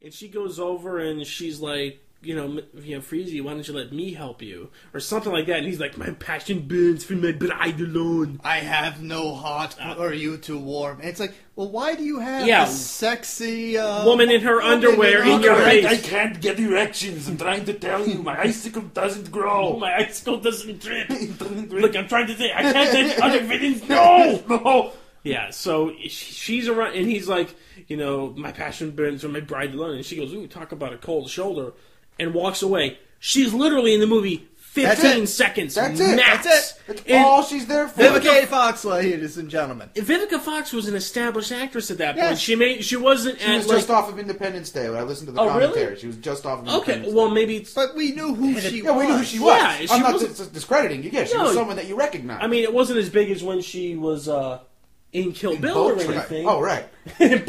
And she goes over and she's like, Freezy, why don't you let me help you? Or something like that. And he's like, my passion burns for my bride alone. I have no heart for you to warm. And it's like, well, why do you have this sexy woman in her underwear in your face? I can't get erections. I'm trying to tell you, my icicle doesn't grow. My icicle doesn't drip. Look, I'm trying to say, I can't let other villains no. Yeah, so she's around, and he's like, my passion burns for my bride alone. And she goes, ooh, talk about a cold shoulder. And walks away. She's literally in the movie 15 seconds max. That's it. That's all she's there for. Vivica Fox, ladies and gentlemen. Vivica Fox was an established actress at that point. She wasn't. She was just off of Independence Day when I listened to the commentary. Really? She was just off of Independence Day. Well, maybe. But we knew who she was. Yeah, we knew who she was. Yeah, I'm not discrediting you. Yeah, she was someone that you recognize. I mean, it wasn't as big as when she was in Kill Bill or anything. Oh, right.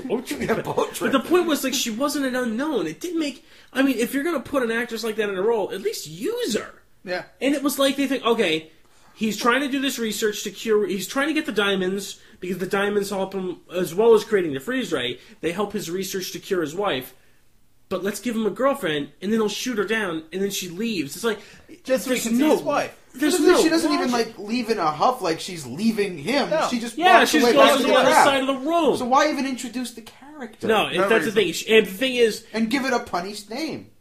Boat Trip. But the point was, like, she wasn't an unknown. It didn't make... I mean, if you're going to put an actress like that in a role, at least use her. Yeah. And it was like, they think, okay, he's trying to do this research to cure... He's trying to get the diamonds, because the diamonds help him, as well as creating the freeze ray, they help his research to cure his wife. But let's give him a girlfriend, and then he'll shoot her down, and then she leaves. It's like... Just so he can see his wife. She doesn't even leave in a huff like she's leaving him. No. She just walks away goes to the other side of the room. So why even introduce the character? No, that's the thing. And the thing is, and give it a punished name.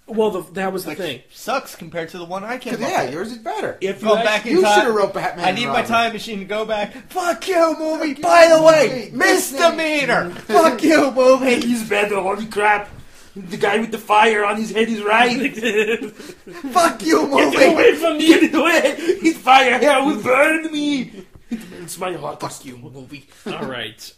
Well, that was the thing. Sucks compared to the one I came up with. Yeah, yours is better. If you go back in time, you should have wrote Batman. I need my time machine to go back. Fuck you, movie. By the way, misdemeanor. Fuck you, movie. He's better. Holy crap. The guy with the fire on his head is right. Fuck you, movie! Get away from me! Get away! His fire here will burn me! It's my heart. Fuck you, movie. Alright.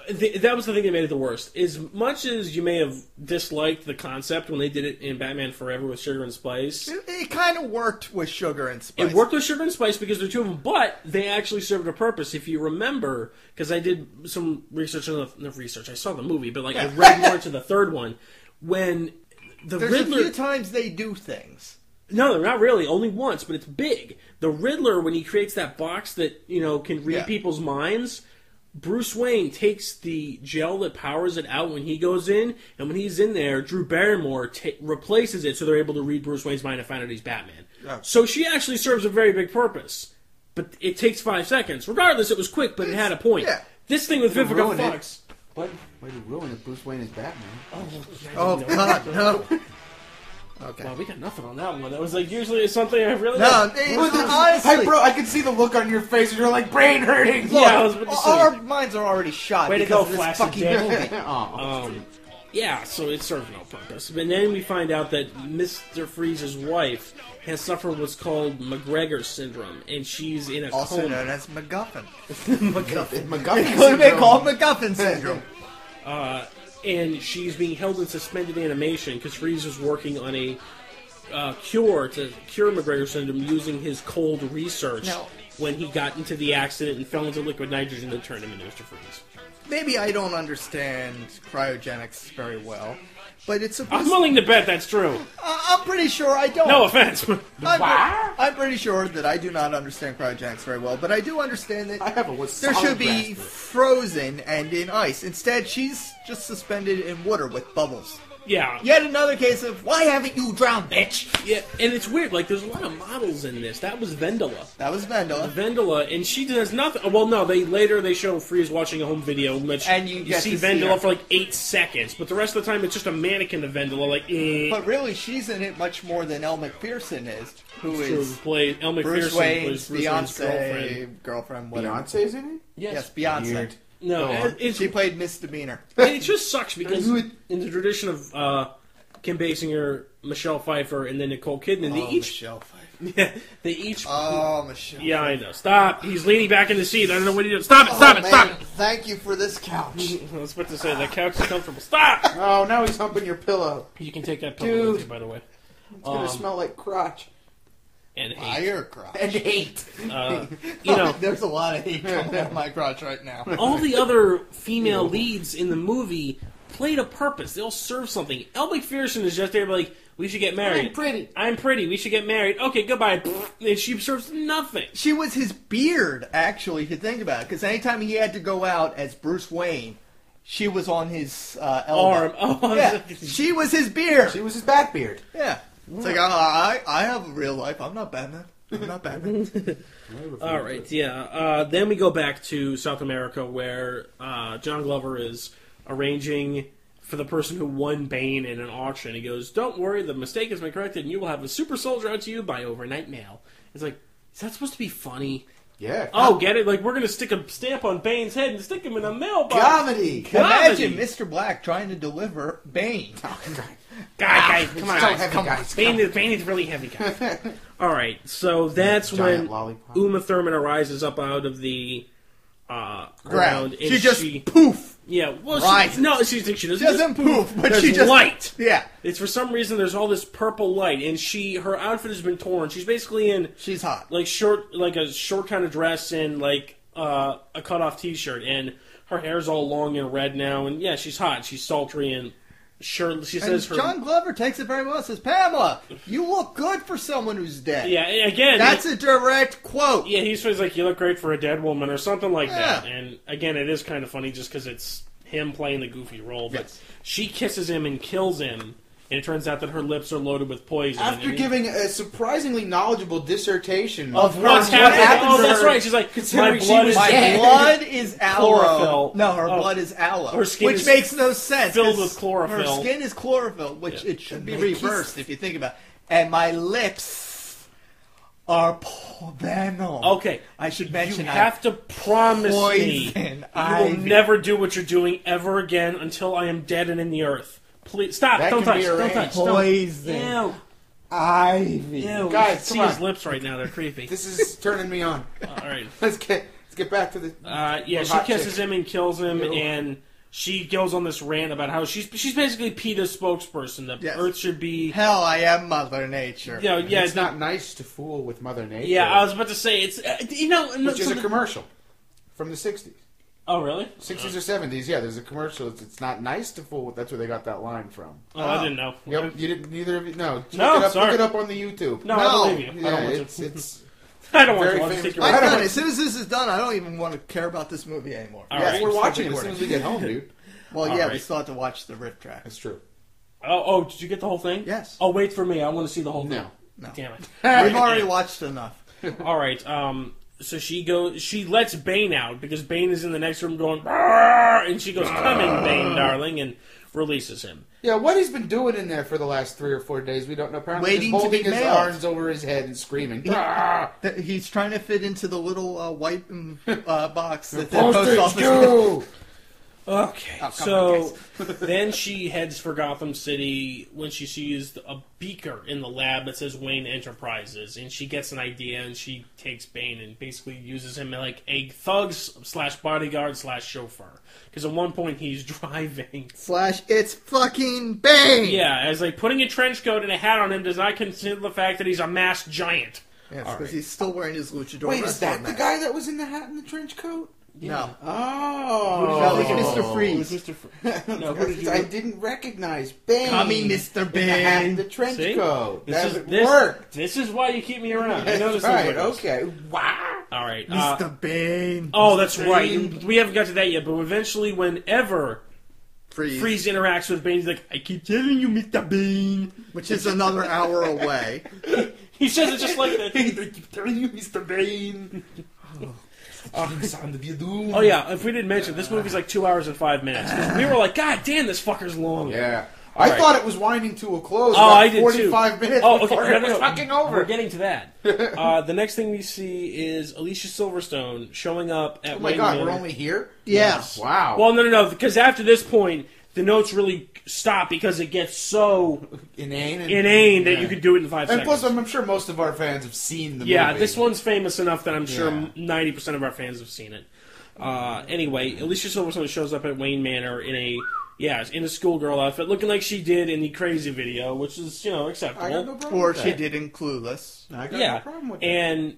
That was the thing that made it the worst. As much as you may have disliked the concept when they did it in Batman Forever with Sugar and Spice... It kind of worked with Sugar and Spice. It worked with Sugar and Spice because there are two of them, but they actually served a purpose. If you remember, because I did some research on I saw the movie, but I read more into the third one. When There's Riddler... a few times they do things. No, not really. Only once, but it's big. The Riddler, when he creates that box that, can read people's minds... Bruce Wayne takes the gel that powers it out when he goes in, and when he's in there, Drew Barrymore replaces it so they're able to read Bruce Wayne's mind and find out he's Batman. Yeah. So she actually serves a very big purpose. But it takes 5 seconds. Regardless, it was quick, but it had a point. Yeah. This thing with Vivica Fox... What? Way to ruin it. Bruce Wayne is Batman. Oh God, no. Okay. Well, we got nothing on that one. That was usually it's something I really... No, honestly... I can see the look on your face and you're like, brain hurting! Look, our minds are already shot. Way to go, Flash. Fucking movie. Yeah, so it serves no purpose. But then we find out that Mr. Freeze's wife has suffered what's called McGregor syndrome, and she's in a coma. Also known as MacGuffin. MacGuffin. They call it MacGuffin syndrome. And she's being held in suspended animation because Freeze was working on a cure to cure McGregor syndrome using his cold research when he got into the accident and fell into liquid nitrogen that turned him into Mr. Freeze. Maybe I don't understand cryogenics very well, but it's supposed I'm willing to bet that's true. I'm pretty sure I don't. No offense. I'm pretty sure that I do not understand cryogenics very well, but I do understand that there should be frozen and in ice. Instead, she's just suspended in water with bubbles. Yeah. Yet another case of, why haven't you drowned, bitch? Yeah, and it's weird. There's a lot of models in this. That was Vendela. And she does nothing. Well, no, they show Freeze watching a home video, which and you see Vendela for 8 seconds, but the rest of the time it's just a mannequin of Vendela, But really, she's in it much more than Elle McPherson is, who is Elle McPherson Bruce Wayne's fiancé, girlfriend, whatever. Beyonce's in it? Yes, Beyonce. Weird. No, she played Misdemeanor. It just sucks because in the tradition of Kim Basinger, Michelle Pfeiffer, and then Nicole Kidman, Michelle Pfeiffer. Yeah, they each. Michelle. Yeah, I know. Stop. He's leaning back in the seat. I don't know what he does. Stop it. Thank you for this couch. I was about to say the couch is comfortable. Stop. Oh, now he's humping your pillow. You can take that pillow with you, by the way. It's gonna smell like crotch. And hate. Fire crotch. And hate. There's a lot of hate coming out of my crotch right now. All the other female leads in the movie played a purpose. They all serve something. Elle McPherson is just there we should get married. I'm pretty. We should get married. Okay, goodbye. And she serves nothing. She was his beard, actually, if you think about it. Because anytime he had to go out as Bruce Wayne, she was on his elbow. Arm. Oh, Yeah, she was his beard. She was his back beard. Yeah. It's like, I have a real life. I'm not Batman. I'm not Batman. All right, yeah. Then we go back to South America where John Glover is arranging for the person who won Bane in an auction. He goes, "Don't worry, the mistake has been corrected, and you will have a super soldier out to you by overnight mail." It's like, is that supposed to be funny? Yeah. Oh, get it? Like, we're going to stick a stamp on Bane's head and stick him in a mailbox. Comedy. Imagine Mr. Black trying to deliver Bane. Guys, come on. So heavy, guys. Bane is really heavy, guys. All right, so that's Giant when lollipop. Uma Thurman arises up out of the ground. And She just poof. Yeah, well, rises. she doesn't. She doesn't poof, but there's she just light. Yeah. It's for some reason there's all this purple light, and her outfit has been torn. She's basically in She's hot. like a short kind of dress and like a cut off T-shirt, and her hair's all long and red now. And yeah, she's hot. She's sultry and sure. She says her. John Glover takes it very well. Says, "Pamela, you look good for someone who's dead." Yeah, and again, That's a direct quote. Yeah, he's like, "You look great for a dead woman," or something like Yeah. that. And again, it is kind of funny just because it's him playing the goofy role. But Yes. she kisses him and kills him, and it turns out that her lips are loaded with poison. After and giving a surprisingly knowledgeable dissertation Of what's what happening? happened Oh, to that's her, right. She's like, considering my she blood was is My dead. blood is aloe. Chlorophyll. No, her Oh. blood is aloe. Her skin which is makes no sense. filled 'cause with chlorophyll. Her skin is chlorophyll, which Yeah. it should be And they reversed if you think about it. And my lips are venom. Okay, I should you mention have to promise me poison you ivy. will never do what you're doing ever again until I am dead and in the earth. Please stop! That Don't can touch! be Don't arranged. touch! Don't. Poison Ew! ivy. Ew! Guys, see come his on. lips right now. They're creepy. This is turning me on. All right. Let's get back to the. Yeah, she hot kisses chick. him and kills him, Ew. and she goes on this rant about how she's basically PETA's spokesperson. That Yes. Earth should be. Hell, I am Mother Nature. Yeah, yeah. It's not nice to fool with Mother Nature. Yeah, I was about to say it's Which is a commercial from the 60s. Oh, really? 60s or 70s, yeah, there's a commercial. It's not nice to fool with. That's where they got that line from. Oh, I didn't know. Yep, you didn't. Neither of you. No, No, look it up on the YouTube. No, No. I believe you. I Yeah, don't want it's to. it's. I don't want very to. I'll just famous- take your I'm word. done. As soon as this is done, I don't even want to care about this movie anymore. All Yes, right. we're watching it as recording. soon as we get home, dude. Well, All yeah, we right. still have to watch the riff track. That's true. Oh, did you get the whole thing? Yes. Oh, wait for me. I want to see the whole thing. No. No. Damn it. We've already watched enough. All right. So she lets Bane out because Bane is in the next room going, "Arr!" And she goes, "Come in, Bane, darling," and releases him. Yeah, what he's been doing in there for the last 3 or 4 days, we don't know. Apparently, Waiting he's to holding be his mailed. arms over his head and screaming. "Ah!" He's trying to fit into the little white box that the post Postage office. due! Okay, Oh, come so then she heads for Gotham City when she sees a beaker in the lab that says Wayne Enterprises, and she gets an idea and she takes Bane and basically uses him like a thug/bodyguard/chauffeur. Because at one point he's driving. / it's fucking Bane. Yeah, as like putting a trench coat and a hat on him does not consider the fact that he's a masked giant. Yes, All because right. he's still wearing his luchador. Wait, is wrestler that the mask. guy that was in the hat and the trench coat? No. Oh. No, it's Mr. Freeze. No, who did you? I didn't recognize Bane. Coming, Mr. in the hat and Bane. the trench See? coat. That This worked. This is why you keep me around. I know this That's is right, okay. Wow. All right. Mr. Bane. Oh, that's right. Bane. We haven't got to that yet, but eventually, whenever Freeze interacts with Bane, he's like, "I keep telling you, Mr. Bane." Which is another hour away. He says it just like that. I keep telling you, Mr. Bane. Sound of your doom. Oh yeah, if we didn't mention, this movie's like 2 hours and 5 minutes. 'Cause we were like, "God damn, this fucker's long." Yeah. All I right. thought it was winding to a close. Oh, about I did 45 too. minutes Oh, okay. before No, it no, was no. fucking over. We're getting to that. The next thing we see is Alicia Silverstone showing up at Oh my Wayne god, Manor. we're only here? Yes. Wow. Well, no, because after this point, the notes really stop because it gets so inane that you could do it in 5 And seconds. plus, I'm sure most of our fans have seen the Yeah, movie. this one's famous enough that I'm sure Yeah. 90% of our fans have seen it. Anyway, Alicia Silverstone shows up at Wayne Manor in a schoolgirl outfit, looking like she did in the Crazy video, which is, I acceptable. got no problem Or with she that. did in Clueless. I got Yeah, no problem with that. and,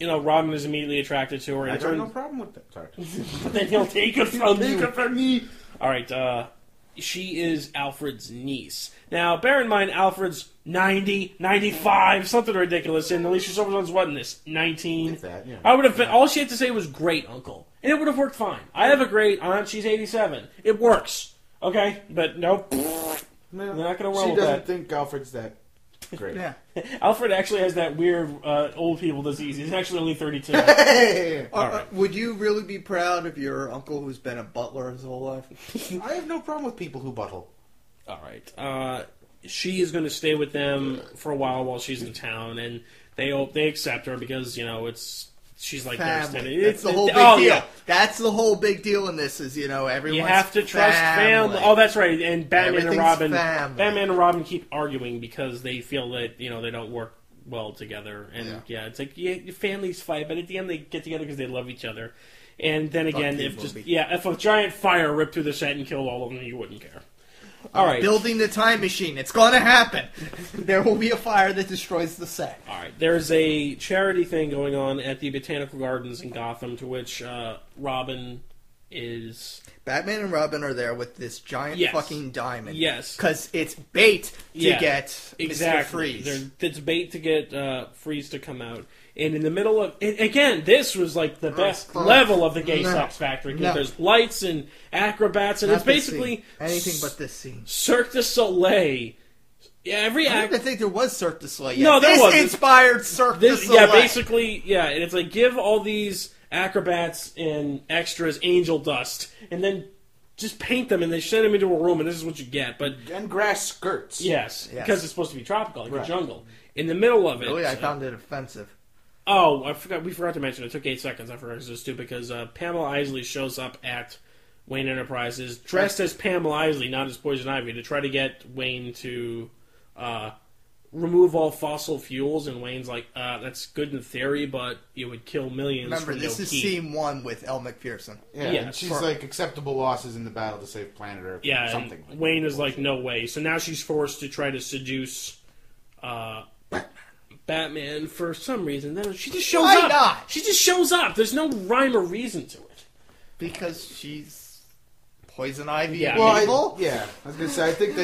Robin is immediately attracted to her. And I got no problem with that. Sorry. but then he'll take it from Take you. it from me. All right, she is Alfred's niece. Now, bear in mind, Alfred's 90, 95, something ridiculous, and Alicia Silverstone's what in this? 19? Like that, yeah. I would have been, all she had to say was great uncle. And it would have worked fine. I have a great aunt, she's 87. It works. Okay? But nope. They're not going to roll with that. She doesn't think Alfred's that great. Yeah. Alfred actually has that weird old people disease. He's actually only 32. Would you really be proud of your uncle who's been a butler his whole life? I have no problem with people who buttle. All right. She is going to stay with them for a while she's in town, and they accept her because she's like family. That's the whole big deal. Yeah. That's the whole big deal in this is everyone. You have to trust family. Oh, that's right. And Batman and Robin keep arguing because they feel that they don't work well together, and it's like families fight, but at the end they get together because they love each other. And then again, if a giant fire ripped through the set and killed all of them, you wouldn't care. All right. Building the time machine. It's going to happen. There will be a fire that destroys the set. All right. There's a charity thing going on at the Botanical Gardens in Gotham to which Robin is... Batman and Robin are there with this giant fucking diamond. Yes. Because it's bait to get Mr. Freeze. It's bait to get Freeze to come out. And in the middle of... Again, this was like the best level of the gay sex factory. Because there's lights and acrobats, and it's basically... anything but this scene. Cirque du Soleil. Yeah, I don't even think there was Cirque du Soleil yet. No, there was. This inspired Cirque du Soleil. Yeah, basically, and it's like, give all these acrobats and extras angel dust, and then just paint them, and they send them into a room, and this is what you get. And grass skirts. Yes, because it's supposed to be tropical, like a jungle. In the middle of it... Really? I found it offensive. Oh, we forgot to mention, it took 8 seconds, I forgot because it was stupid, because Pamela Isley shows up at Wayne Enterprises, dressed as Pamela Isley, not as Poison Ivy, to try to get Wayne to remove all fossil fuels, and Wayne's like, that's good in theory, but it would kill millions. Remember, this is scene 1 with Elle McPherson. Yeah, she's like, acceptable losses in the battle to save planet Earth. Yeah, something. And Wayne is like, no way. So now she's forced to try to seduce Batman for some reason. Then she just shows up. Why not? She just shows up. There's no rhyme or reason to it. Because she's Poison Ivy. Yeah, I was gonna say. I think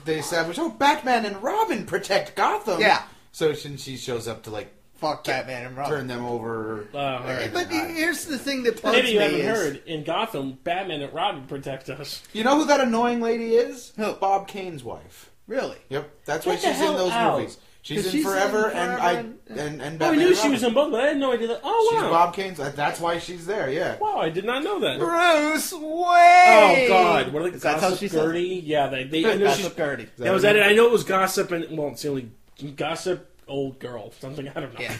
they established. Oh, Batman and Robin protect Gotham. Yeah. So she shows up to like fuck Batman and Robin, turn them over. Right. But here's the thing that bugs me. Maybe you haven't heard. In Gotham, Batman and Robin protect us. You know who that annoying lady is? Who? Bob Kane's wife. Really? Yep. That's why she's in those movies. She's in Forever and Batman. I knew she was in both, but I had no idea that. Oh, wow. She's Bob Kane's. That's why she's there, yeah. Wow, I did not know that. Bruce Wayne! Oh, God. What are they, Gossip Gertie? Yeah, I know Gossip Gertie. That was it. I know it was Gossip, and, well, it's the only Gossip old girl. Something, I don't know. Yeah.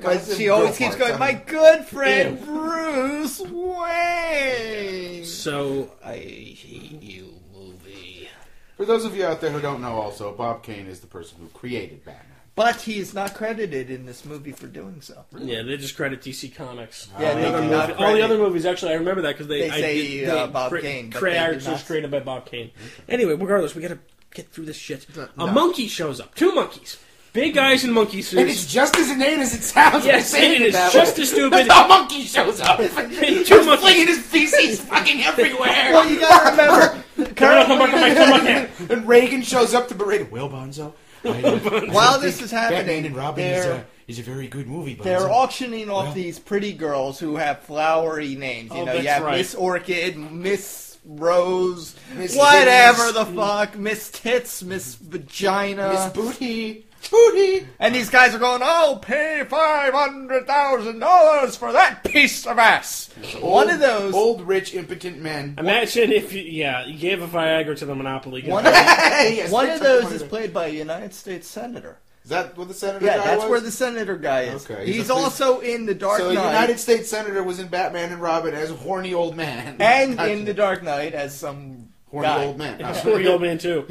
But she always keeps going, my good friend, Bruce Wayne! So, I hate you, movie. For those of you out there who don't know also, Bob Kane is the person who created Batman. But he is not credited in this movie for doing so. Yeah, they just credit DC Comics. Yeah, all the other movies, actually, I remember that because they say Bob Kane. Characters created by Bob Kane. Anyway, regardless, we gotta get through this shit. A monkey shows up. 2 monkeys. Big guys in monkey suits. And it's just as inane as it sounds. Yes, it is just as stupid. A monkey shows up. 2 monkeys. Flinging his feces fucking everywhere. Well, you gotta remember... Come back. And Reagan shows up to berate him. Well, Bonzo... While this is happening, Batman and Robin is a very good movie. Bonzo. They're auctioning off these pretty girls who have flowery names. You have Miss Orchid, Miss Rose, whatever the fuck, Miss Tits, Miss Vagina, Miss Booty. And these guys are going, I'll pay $500,000 for that piece of ass. One of those old, rich, impotent men. Imagine if you gave a Viagra to the Monopoly guy. One of those is played by a United States Senator. Is that what the Senator guy was? Yeah, that's where the Senator guy is. Okay. He's also in The Dark Knight. So a United States Senator was in Batman and Robin as a horny old man. And in The Dark Knight as some... horny old man. Horny old man, too.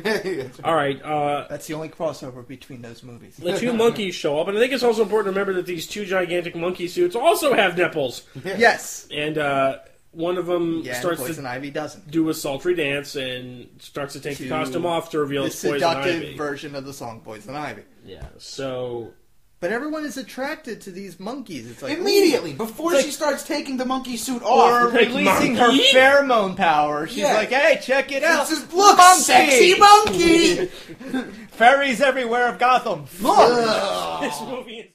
All right. That's the only crossover between those movies. The 2 monkeys show up, and I think it's also important to remember that these 2 gigantic monkey suits also have nipples. Yes. And one of them starts Poison Ivy doesn't. Do a sultry dance and starts to take the costume off to reveal it's Poison Ivy. The seductive version of the song Poison Ivy. Yeah, so But everyone is attracted to these monkeys. It's like immediately before she starts taking the monkey suit off, or releasing her pheromone power. She's like, "Hey, check it out! Just, look, monkey! Sexy monkey! Fairies everywhere of Gotham. Look, This movie is